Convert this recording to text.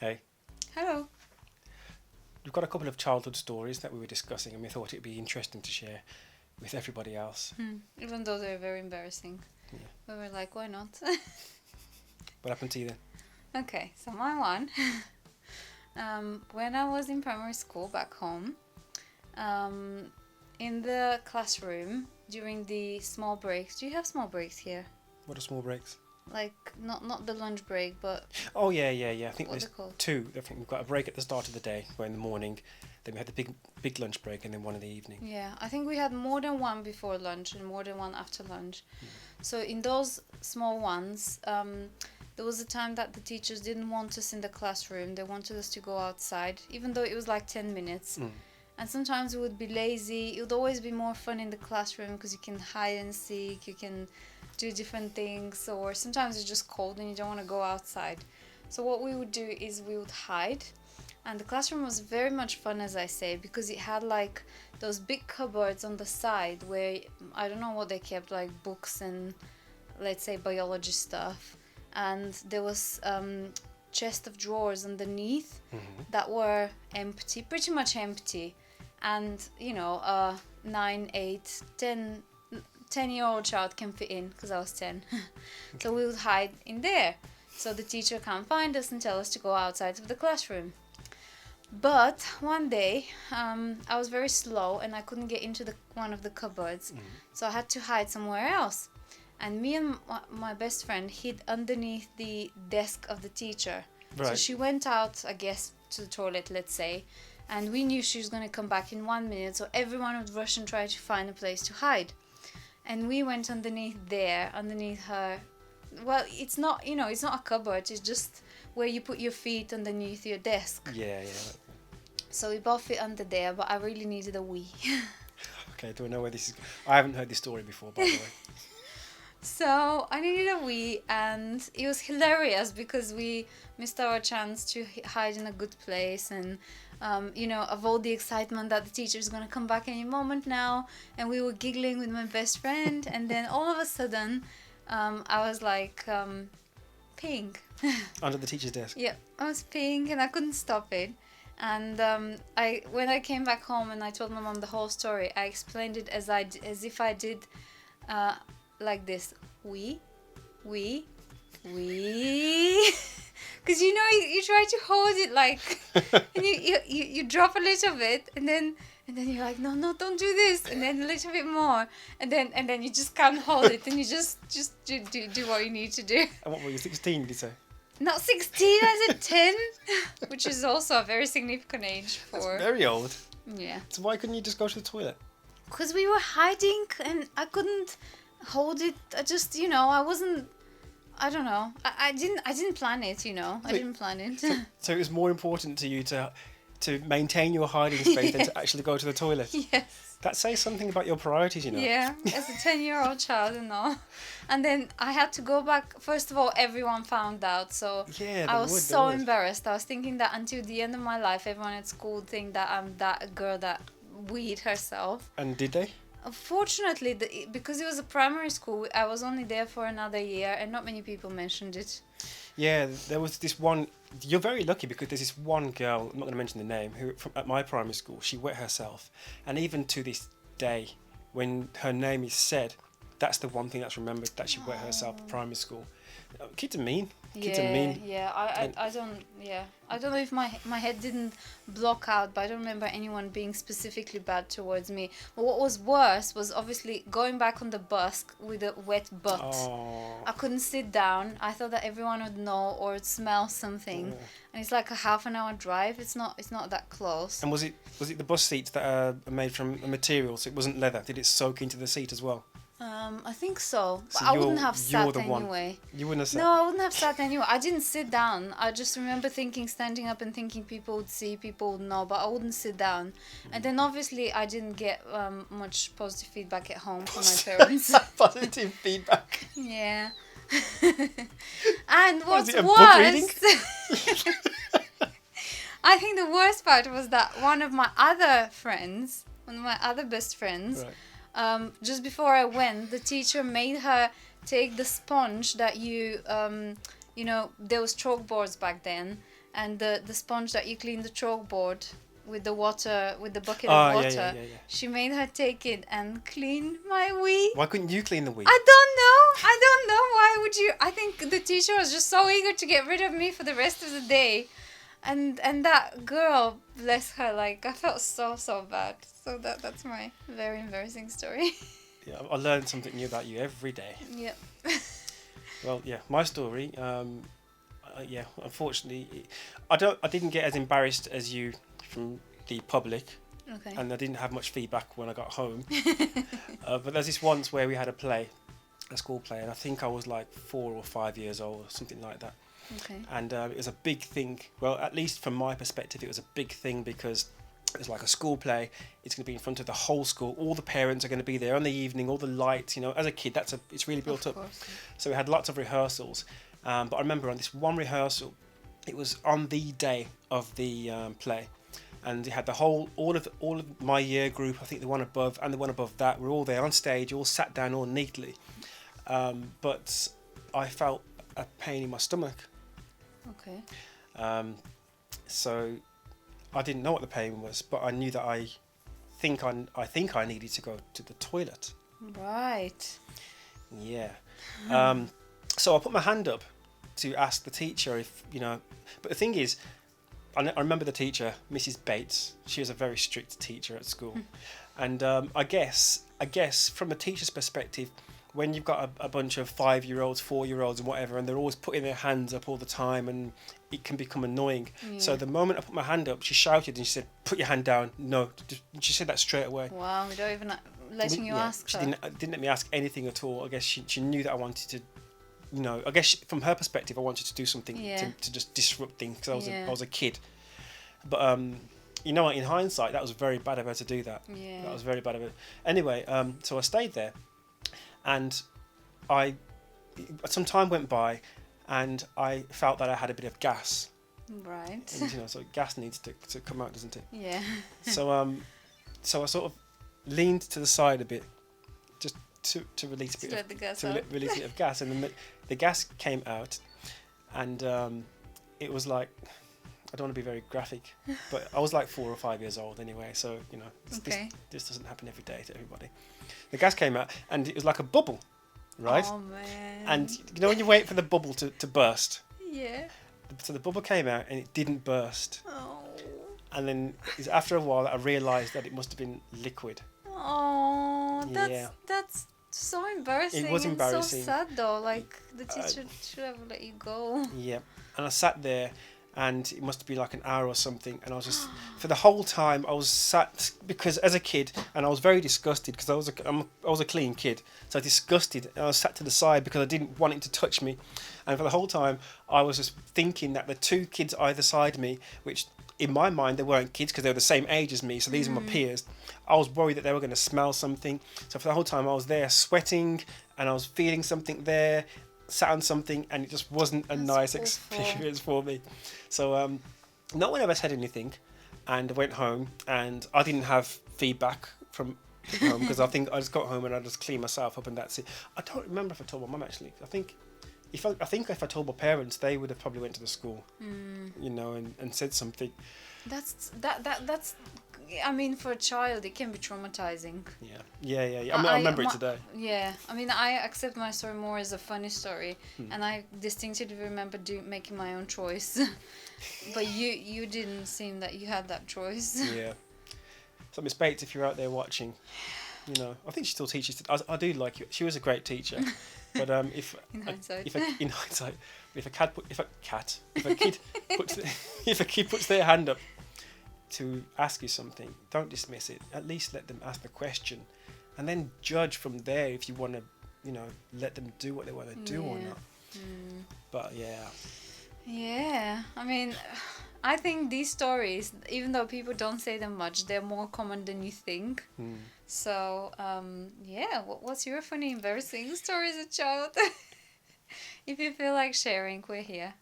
Hey, Hello. we've got a couple of childhood stories that we were discussing, and we thought it'd be interesting to share with everybody else. Even though they're very embarrassing. Yeah. We were like, why not? What happened to you then? Okay, so my one. When I was in primary school back home, um, in the classroom during the small breaks, do you have small breaks here? What are small breaks? Like, not the lunch break, but Oh yeah. I think what are there's they called? two. I think we've got a break at the start of the day, where in the morning, then we had the big lunch break, and then one in the evening. Yeah, I think we had more than one before lunch and more than one after lunch. So in those small ones, there was a time that the teachers didn't want us in the classroom. They wanted us to go outside, even though it was like 10 minutes. Mm. And sometimes we would be lazy. It would always be more fun in the classroom because you can hide and seek, you can do different things, or sometimes it's just cold and you don't want to go outside. So what we would do is we would hide. And the classroom was very much fun, as I say, because it had like those big cupboards on the side where I don't know what they kept, like books and let's say biology stuff. And there was chest of drawers underneath that were empty, pretty much empty. And you know, a 9, 8, 10-year-old child can fit in because I was 10. So we would hide in there. So the teacher can't find us and tell us to go outside of the classroom. But one day, I was very slow and I couldn't get into one of the cupboards, so I had to hide somewhere else. And me and my best friend hid underneath the desk of the teacher. So Right. she went out, I guess, to the toilet, let's say, and we knew she was going to come back in 1 minute, so everyone would rush and try to find a place to hide. And we went underneath there, underneath her. Well, it's not, it's not a cupboard, it's just where you put your feet underneath your desk. Yeah. So we both fit under there, but I really needed a wee. Okay. Do I know where this is? I haven't heard this story before, by the way. So I needed a wee, and it was hilarious because we missed our chance to hide in a good place and, avoid the excitement that the teacher is going to come back any moment now. And we were giggling with my best friend, and then all of a sudden, I was like, peeing. Under the teacher's desk. Yeah, I was peeing and I couldn't stop it. And when I came back home and I told my mom the whole story, I explained it as if I did like this, we, because you try to hold it like, and you drop a little bit, and then you're like, no, don't do this, and then a little bit more, and then you just can't hold it, and you just do what you need to do. And what were you, 16, did you say? Not 16, I said 10, which is also a very significant age That's for. very old. Yeah. So why couldn't you just go to the toilet? Because we were hiding and I couldn't hold it. I just, I wasn't. I don't know. I didn't plan it. I didn't plan it. So it was more important to you to maintain your hiding space than to actually go to the toilet. Yes. That says something about your priorities, Yeah, as a 10-year-old child and all. And then I had to go back. First of all, everyone found out. So Yeah, I they was would, so they would. embarrassed. I was thinking that until the end of my life, everyone at school would think that I'm that girl that weed herself. And did they? Unfortunately, because it was a primary school, I was only there for another year and not many people mentioned it. Yeah, there was this one. You're very lucky because there's this one girl. I'm not going to mention the name. Who at my primary school, she wet herself, and even to this day, when her name is said, that's the one thing that's remembered, that she wet herself at primary school. Kids are mean. Kids are mean. Yeah, I don't know if my head didn't block out, but I don't remember anyone being specifically bad towards me. But what was worse was obviously going back on the bus with a wet butt. Oh. I couldn't sit down. I thought that everyone would know or would smell something. And it's like a half an hour drive. It's not that close. And was it the bus seats that are made from a material, so it wasn't leather? Did it soak into the seat as well? I think so. But So I you're- wouldn't have you're sat the one. anyway. You wouldn't have said. No, I wouldn't have sat anyway. I didn't sit down. I just remember standing up and thinking people would see, people would know, but I wouldn't sit down. And then obviously I didn't get much positive feedback at home from my parents. Positive feedback. Yeah. And Was what's it a book reading? worse, I think the worst part was that one of my other best friends, Right. just before I went, the teacher made her take the sponge that there was chalkboards back then, and the sponge that you clean the chalkboard with the water, with the bucket Oh, of yeah, water. yeah. She made her take it and clean my wee. Why couldn't you clean the Wii? I don't know. Why would you? I think the teacher was just so eager to get rid of me for the rest of the day. And that girl, bless her, like, I felt so bad. So that's my very embarrassing story. Yeah, I learned something new about you every day. Yep. Well, yeah, my story. Yeah, unfortunately, I didn't get as embarrassed as you from the public, Okay. and I didn't have much feedback when I got home. But there's this once where we had a school play, and I think I was like 4 or 5 years old, or something like that. Okay. And it was a big thing. Well, at least from my perspective, it was a big thing because it was like a school play. It's going to be in front of the whole school. All the parents are going to be there on the evening. All the lights, you know. As a kid, it's really built Of up. course. So we had lots of rehearsals. But I remember on this one rehearsal, it was on the day of the play, and it had all of my year group. I think the one above and the one above that were all there on stage, all sat down all neatly. But I felt a pain in my stomach. Okay. So I didn't know what the pain was, but I knew that I think I needed to go to the toilet. Right. Yeah. So I put my hand up to ask the teacher if, you know, but the thing is, I remember the teacher, Mrs. Bates. She was a very strict teacher at school. And I guess from a teacher's perspective, when you've got a bunch of 5-year-olds, 4-year-olds and whatever, and they're always putting their hands up all the time, and it can become annoying. Yeah. So the moment I put my hand up, she shouted and she said, "Put your hand down." No, she said that straight away. Wow. We don't even letting you ask She her. didn't let me ask anything at all. I guess she knew that I wanted to, you know. I guess from her perspective, I wanted to do something to just disrupt things because I was a kid. But you know what? In hindsight, that was very bad of her to do that. Yeah. That was very bad of her. Anyway, so I stayed there, and some time went by, and I felt that I had a bit of gas. Right. And, you know, so gas needs to come out, doesn't it? Yeah. So so I sort of leaned to the side a bit, just to release a bit Let the gas to out. release a bit of gas, and then the gas came out, and it was like, I don't want to be very graphic, but I was like 4 or 5 years old anyway, so you know this doesn't happen every day to everybody. The gas came out, and it was like a bubble, right? Oh man. And you know when you wait for the bubble to burst, Yeah. so the bubble came out and it didn't burst, Oh. and then it's after a while that I realised that it must have been liquid. Oh. Yeah. That's so embarrassing. It was and embarrassing. so sad though. Like the teacher should have let you go. Yeah, and I sat there, and it must have been like an hour or something, and I was just for the whole time I was sat, because as a kid, and I was very disgusted because I was a clean kid, so I was disgusted, and I was sat to the side because I didn't want it to touch me, and for the whole time I was just thinking that the two kids either side of me, which in my mind they weren't kids because they were the same age as me, so these were my peers. I was worried that they were going to smell something, so for the whole time I was there sweating, and I was feeling something there, sat on something, and it just wasn't a That's nice awful. experience for me. So no one ever said anything, and I went home, and I didn't have feedback from home because I think I just got home and I just cleaned myself up and that's it. I don't remember if I told my mum actually. I think if I told my parents, they would have probably went to the school, you know, and said something. That's I mean, for a child it can be traumatizing. Yeah. I mean, I remember it today. Yeah, I mean, I accept my story more as a funny story, and I distinctly remember making my own choice. But you didn't seem that you had that choice. Yeah. So Miss Bates, if you're out there watching, you know, I think she still teaches. I do like you. She was a great teacher. But if In hindsight. in hindsight, if a kid puts their hand up to ask you something, don't dismiss it. At least let them ask the question, and then judge from there if you want to, you know, let them do what they want to do or not. But Yeah, I mean, I think these stories, even though people don't say them much, they're more common than you think. So, yeah, what's your funny, embarrassing story as a child? If you feel like sharing, we're here.